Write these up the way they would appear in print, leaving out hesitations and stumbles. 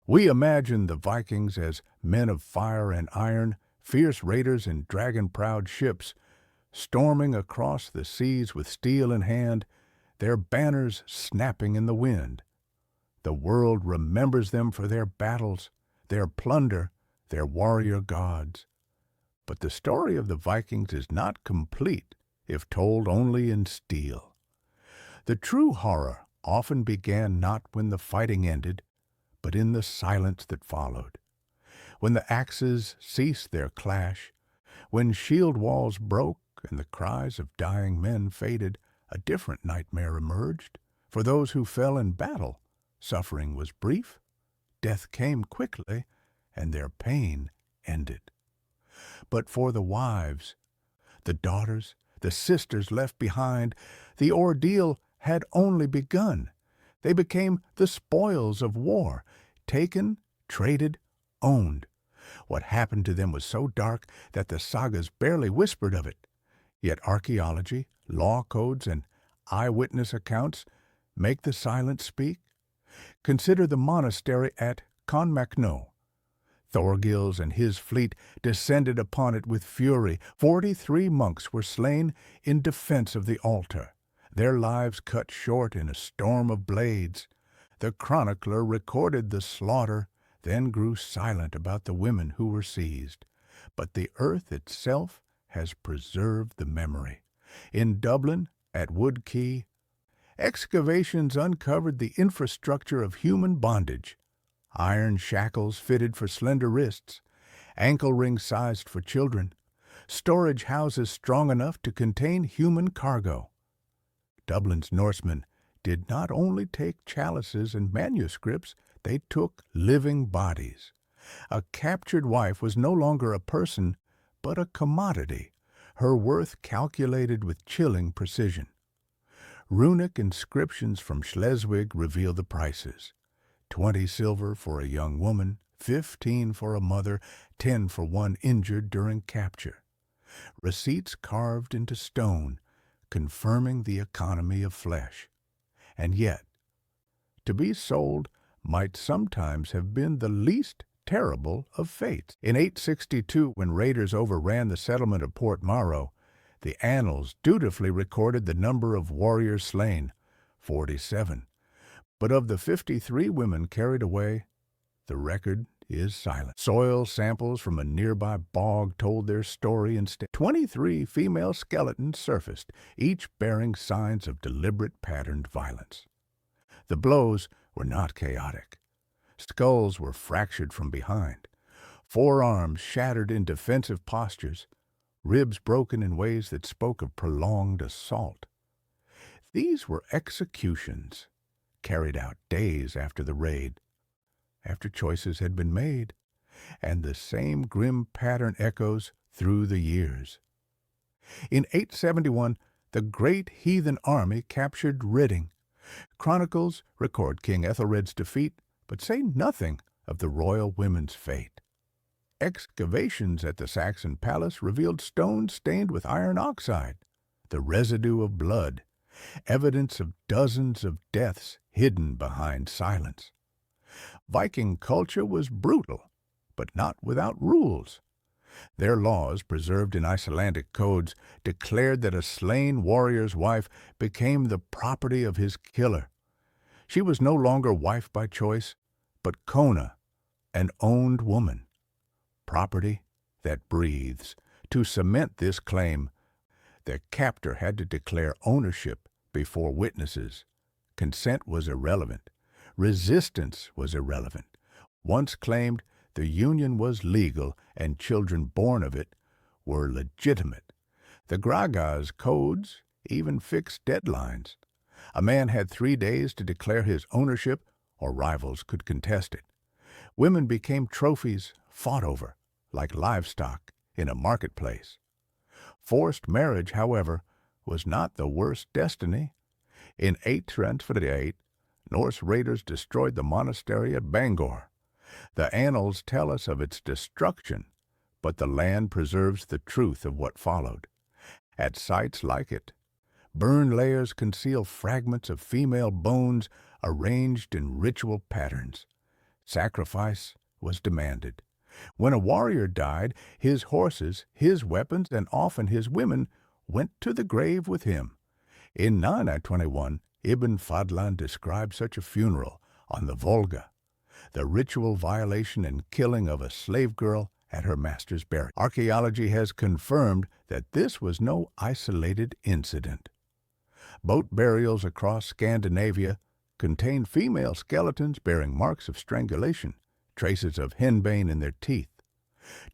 We imagine the Vikings as men of fire and iron, fierce raiders in dragon-proud ships, storming across the seas with steel in hand, their banners snapping in the wind. The world remembers them for their battles, their plunder, their warrior gods. But the story of the Vikings is not complete if told only in steel. The true horror often began not when the fighting ended, but in the silence that followed. When the axes ceased their clash, when shield walls broke and the cries of dying men faded, a different nightmare emerged. For those who fell in battle, suffering was brief, death came quickly, and their pain ended. But for the wives, the daughters, the sisters left behind, the ordeal had only begun. They became the spoils of war, taken, traded, owned. What happened to them was so dark that the sagas barely whispered of it. Yet archaeology, law codes, and eyewitness accounts make the silence speak. Consider the monastery at Clonmacnoise. Thorgils and his fleet descended upon it with fury. 43 monks were slain in defense of the altar, their lives cut short in a storm of blades. The chronicler recorded the slaughter, then grew silent about the women who were seized. But the earth itself has preserved the memory. In Dublin, at Wood Quay, excavations uncovered the infrastructure of human bondage. Iron shackles fitted for slender wrists, ankle rings sized for children, storage houses strong enough to contain human cargo. Dublin's Norsemen did not only take chalices and manuscripts, they took living bodies. A captured wife was no longer a person, but a commodity, her worth calculated with chilling precision. Runic inscriptions from Schleswig reveal the prices. 20 silver for a young woman, 15 for a mother, 10 for one injured during capture. Receipts carved into stone, confirming the economy of flesh. And yet, to be sold might sometimes have been the least terrible of fates. In 862, when raiders overran the settlement of Port Maro, the annals dutifully recorded the number of warriors slain, 47. But of the 53 women carried away, the record is silent. Soil samples from a nearby bog told their story instead. 23 female skeletons surfaced, each bearing signs of deliberate patterned violence. The blows were not chaotic. Skulls were fractured from behind, forearms shattered in defensive postures, ribs broken in ways that spoke of prolonged assault. These were executions carried out days after the raid, after choices had been made, and the same grim pattern echoes through the years. In 871, the great heathen army captured Reading. Chronicles record King Ethelred's defeat, but say nothing of the royal women's fate. Excavations at the Saxon palace revealed stones stained with iron oxide, the residue of blood, evidence of dozens of deaths hidden behind silence. Viking culture was brutal, but not without rules. Their laws, preserved in Icelandic codes, declared that a slain warrior's wife became the property of his killer. She was no longer wife by choice, but kona, an owned woman. Property that breathes. To cement this claim, their captor had to declare ownership before witnesses. Consent was irrelevant. Resistance was irrelevant. Once claimed, the union was legal and children born of it were legitimate. The Graga's codes even fixed deadlines. A man had 3 days to declare his ownership, or rivals could contest it. Women became trophies fought over, like livestock in a marketplace. Forced marriage, however, was not the worst destiny. In 828, Norse raiders destroyed the monastery at Bangor. The annals tell us of its destruction, but the land preserves the truth of what followed. At sites like it, burned layers conceal fragments of female bones arranged in ritual patterns. Sacrifice was demanded. When a warrior died, his horses, his weapons, and often his women went to the grave with him. In 921, Ibn Fadlan described such a funeral on the Volga, the ritual violation and killing of a slave girl at her master's burial. Archaeology has confirmed that this was no isolated incident. Boat burials across Scandinavia contain female skeletons bearing marks of strangulation, traces of henbane in their teeth.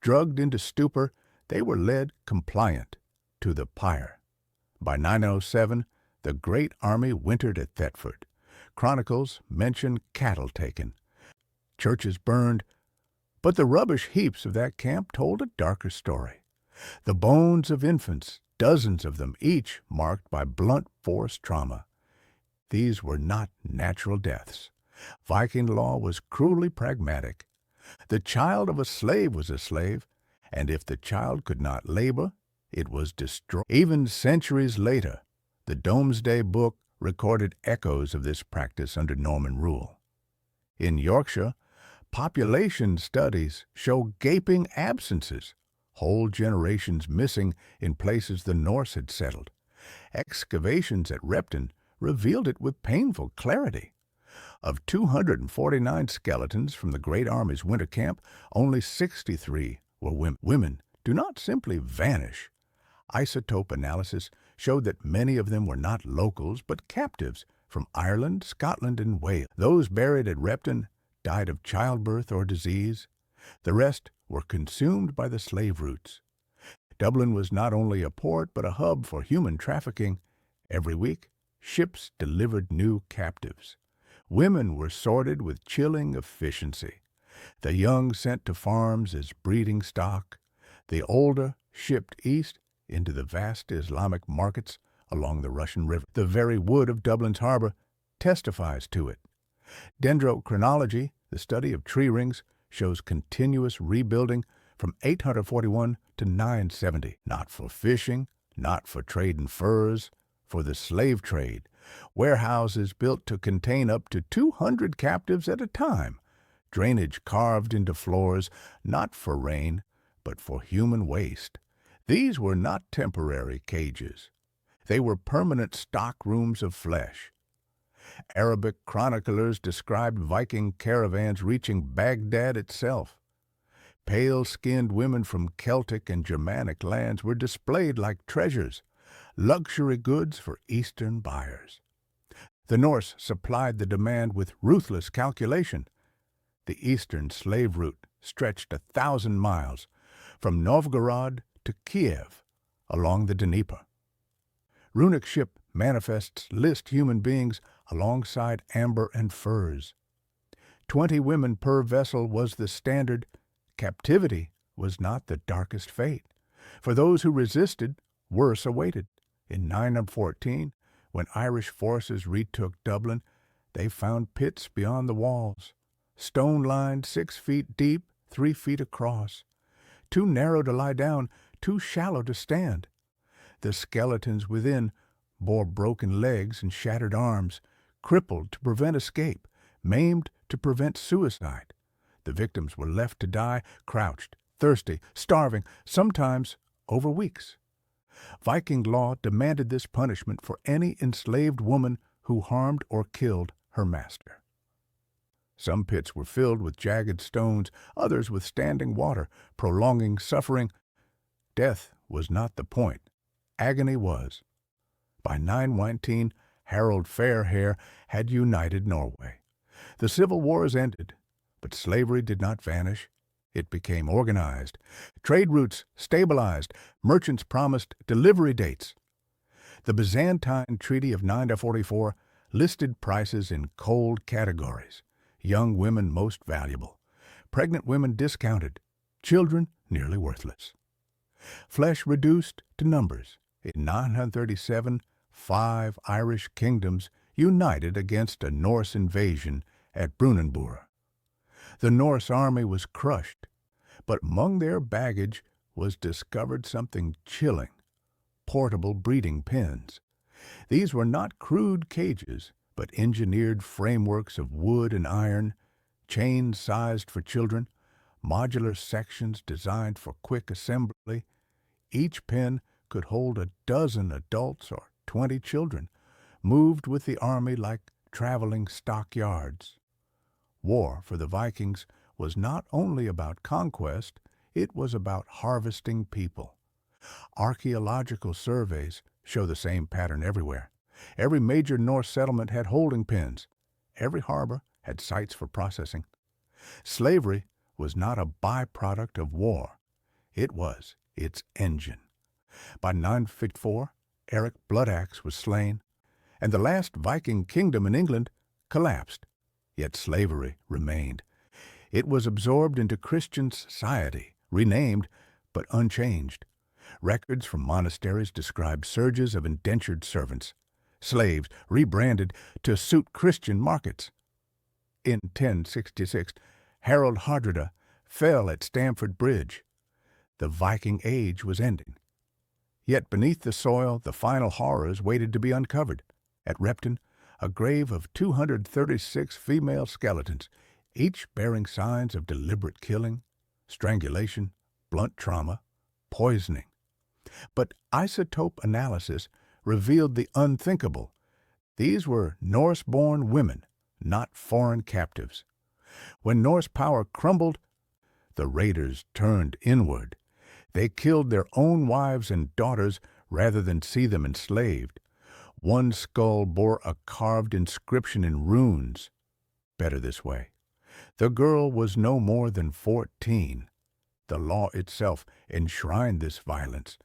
Drugged into stupor, they were led compliant to the pyre. By 907, the great army wintered at Thetford. Chronicles mention cattle taken, churches burned, but the rubbish heaps of that camp told a darker story. The bones of infants, dozens of them, each marked by blunt force trauma. These were not natural deaths. Viking law was cruelly pragmatic. The child of a slave was a slave, and if the child could not labor, it was destroyed. Even centuries later, the Domesday Book recorded echoes of this practice under Norman rule. In Yorkshire, population studies show gaping absences, whole generations missing in places the Norse had settled. Excavations at Repton revealed it with painful clarity. Of 249 skeletons from the Great Army's winter camp, only 63 were women. Women do not simply vanish. Isotope analysis showed that many of them were not locals but captives from Ireland, Scotland, and Wales. Those buried at Repton died of childbirth or disease. The rest were consumed by the slave routes. Dublin was not only a port but a hub for human trafficking. Every week, ships delivered new captives. Women were sorted with chilling efficiency. The young sent to farms as breeding stock. The older shipped east into the vast Islamic markets along the Russian River. The very wood of Dublin's harbor testifies to it. Dendrochronology, the study of tree rings, shows continuous rebuilding from 841 to 970, not for fishing, not for trade in furs, for the slave trade. Warehouses built to contain up to 200 captives at a time. Drainage carved into floors, not for rain, but for human waste. These were not temporary cages. They were permanent stock rooms of flesh. Arabic chroniclers described Viking caravans reaching Baghdad itself. Pale-skinned women from Celtic and Germanic lands were displayed like treasures, luxury goods for Eastern buyers. The Norse supplied the demand with ruthless calculation. The eastern slave route stretched 1,000 miles, from Novgorod to Kiev, along the Dnieper. Runic ship manifests list human beings alongside amber and furs. 20 women per vessel was the standard. Captivity was not the darkest fate. For those who resisted, worse awaited. In 914, when Irish forces retook Dublin, they found pits beyond the walls, stone-lined 6 feet deep, 3 feet across, too narrow to lie down, too shallow to stand. The skeletons within bore broken legs and shattered arms, crippled to prevent escape, maimed to prevent suicide. The victims were left to die, crouched, thirsty, starving, sometimes over weeks. Viking law demanded this punishment for any enslaved woman who harmed or killed her master. Some pits were filled with jagged stones, others with standing water, prolonging suffering. Death was not the point. Agony was. By 919, Harold Fairhair had united Norway. The civil wars ended, but slavery did not vanish. It became organized. Trade routes stabilized. Merchants promised delivery dates. The Byzantine Treaty of 944 listed prices in cold categories. Young women most valuable. Pregnant women discounted. Children nearly worthless. Flesh reduced to numbers. In 937, 5 Irish kingdoms united against a Norse invasion at Brunanburh. The Norse army was crushed, but among their baggage was discovered something chilling: portable breeding pens. These were not crude cages, but engineered frameworks of wood and iron. chains sized for children, modular sections designed for quick assembly. Each pen could hold a dozen adults or 20 children, moved with the army like traveling stockyards. War for the Vikings was not only about conquest, it was about harvesting people. Archaeological surveys show the same pattern everywhere. Every major Norse settlement had holding pens. Every harbor had sites for processing. Slavery was not a byproduct of war. It was its engine. By 954, Eric Bloodaxe was slain, and the last Viking kingdom in England collapsed. Yet slavery remained. It was absorbed into Christian society, renamed but unchanged. Records from monasteries describe surges of indentured servants, slaves rebranded to suit Christian markets. In 1066, Harold Hardrada fell at Stamford Bridge. The Viking Age was ending. Yet beneath the soil, the final horrors waited to be uncovered. At Repton, a grave of 236 female skeletons, each bearing signs of deliberate killing, strangulation, blunt trauma, poisoning. But isotope analysis revealed the unthinkable. These were Norse-born women, not foreign captives. When Norse power crumbled, the raiders turned inward. They killed their own wives and daughters rather than see them enslaved. One skull bore a carved inscription in runes. Better this way. The girl was no more than 14. The law itself enshrined this violence.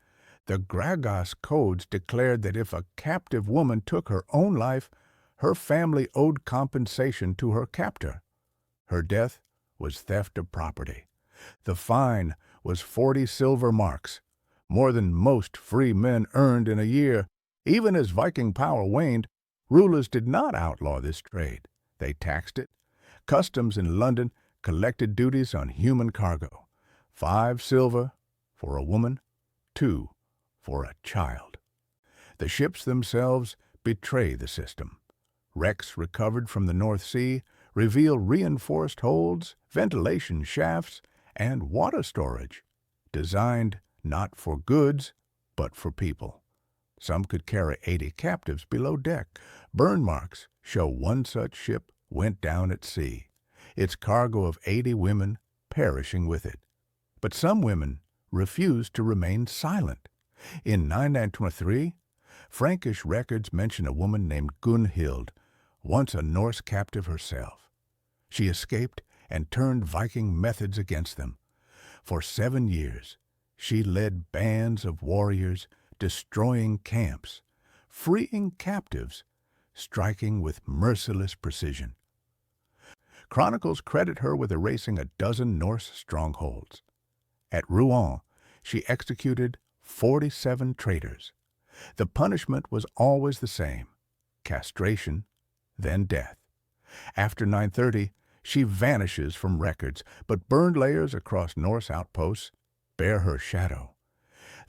The Gregos codes declared that if a captive woman took her own life, her family owed compensation to her captor. Her death was theft of property. The fine was 40 silver marks, more than most free men earned in a year. Even as Viking power waned, rulers did not outlaw this trade. They taxed it. Customs in London collected duties on human cargo. 5 silver for a woman, 2 for a child. The ships themselves betray the system. Wrecks recovered from the North Sea reveal reinforced holds, ventilation shafts, and water storage, designed not for goods, but for people. Some could carry 80 captives below deck. Burn marks show one such ship went down at sea, its cargo of 80 women perishing with it. But some women refused to remain silent. In 923, Frankish records mention a woman named Gunhild, once a Norse captive herself. She escaped and turned Viking methods against them. For 7 years, she led bands of warriors, destroying camps, freeing captives, striking with merciless precision. Chronicles credit her with erasing a dozen Norse strongholds. At Rouen, she executed 47 traitors. The punishment was always the same: castration, then death. After 930, she vanishes from records, but burned layers across Norse outposts bear her shadow.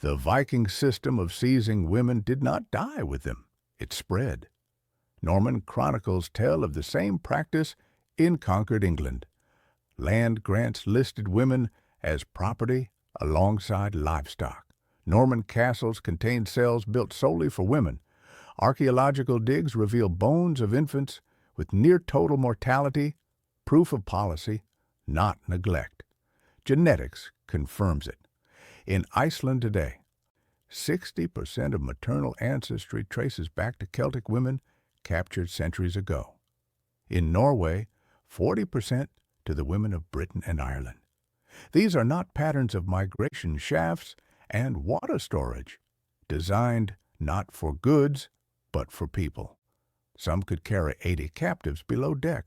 The Viking system of seizing women did not die with them. It spread. Norman chronicles tell of the same practice in conquered England. Land grants listed women as property alongside livestock. Norman castles contained cells built solely for women. Archaeological digs reveal bones of infants with near-total mortality, proof of policy, not neglect. Genetics confirms it. In Iceland today, 60% of maternal ancestry traces back to Celtic women captured centuries ago. In Norway, 40% to the women of Britain and Ireland. These are not patterns of migration shafts and water storage, designed not for goods, but for people. Some could carry 80 captives below deck.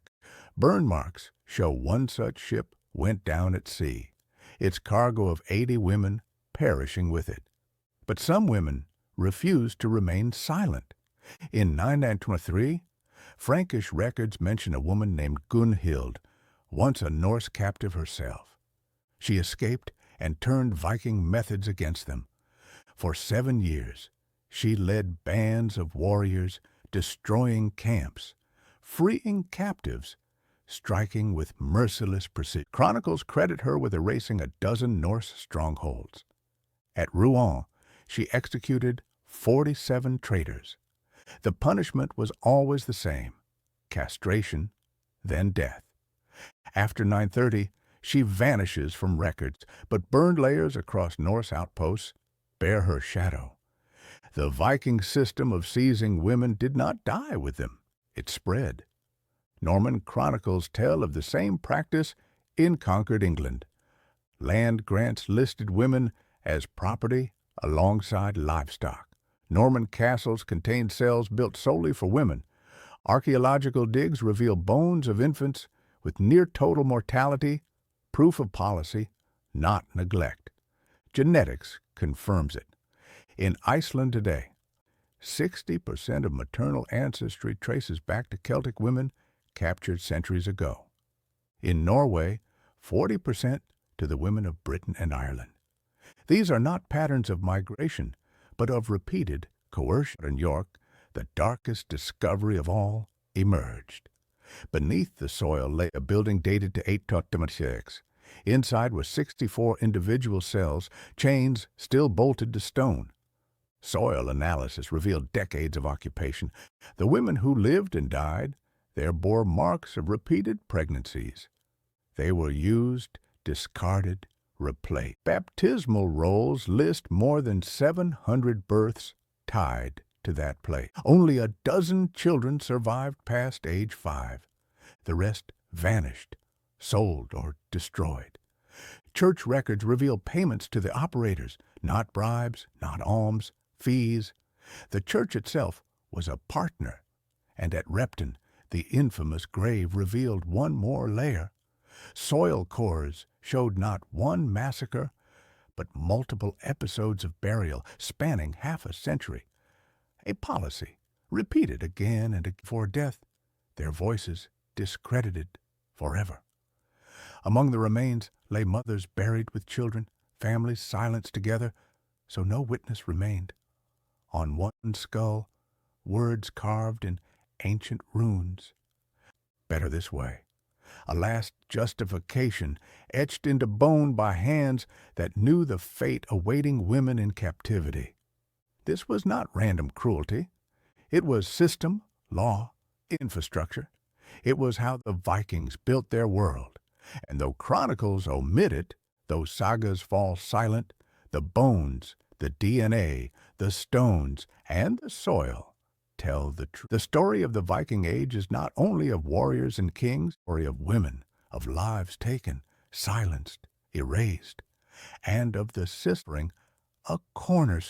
Burn marks show one such ship went down at sea, its cargo of 80 women perishing with it. But some women refused to remain silent. In 923, Frankish records mention a woman named Gunhild, once a Norse captive herself. She escaped and turned Viking methods against them. For 7 years, she led bands of warriors, destroying camps, freeing captives, striking with merciless precision. Chronicles credit her with erasing a dozen Norse strongholds. At Rouen, she executed 47 traitors. The punishment was always the same: castration, then death. After 930, she vanishes from records, but burned layers across Norse outposts bear her shadow. The Viking system of seizing women did not die with them. It spread. Norman chronicles tell of the same practice in conquered England. Land grants listed women as property alongside livestock. Norman castles contained cells built solely for women. Archaeological digs reveal bones of infants with near-total mortality, proof of policy, not neglect. Genetics confirms it. In Iceland today, 60% of maternal ancestry traces back to Celtic women captured centuries ago. In Norway, 40% to the women of Britain and Ireland. These are not patterns of migration, but of repeated coercion. In York, the darkest discovery of all emerged. Beneath the soil lay a building dated to 826. Inside were 64 individual cells, chains still bolted to stone. Soil analysis revealed decades of occupation. The women who lived and died there bore marks of repeated pregnancies. They were used, discarded, replaced. Baptismal rolls list more than 700 births tied to that place. Only a dozen children survived past age 5. The rest vanished, sold, or destroyed. Church records reveal payments to the operators, not bribes, not alms, fees. The church itself was a partner, and at Repton, the infamous grave revealed one more layer. Soil cores showed not one massacre, but multiple episodes of burial spanning half a century. A policy repeated again and again. Before death, their voices discredited forever. Among the remains lay mothers buried with children, families silenced together, so no witness remained. On one skull, words carved in ancient runes. Better this way. A last justification etched into bone by hands that knew the fate awaiting women in captivity. This was not random cruelty. It was system, law, infrastructure. It was how the Vikings built their world. And though chronicles omit it, though sagas fall silent, the bones, the DNA, the stones, and the soil tell the truth. The story of the Viking Age is not only of warriors and kings, but of women, of lives taken, silenced, erased, and of the sistering, a cornerstone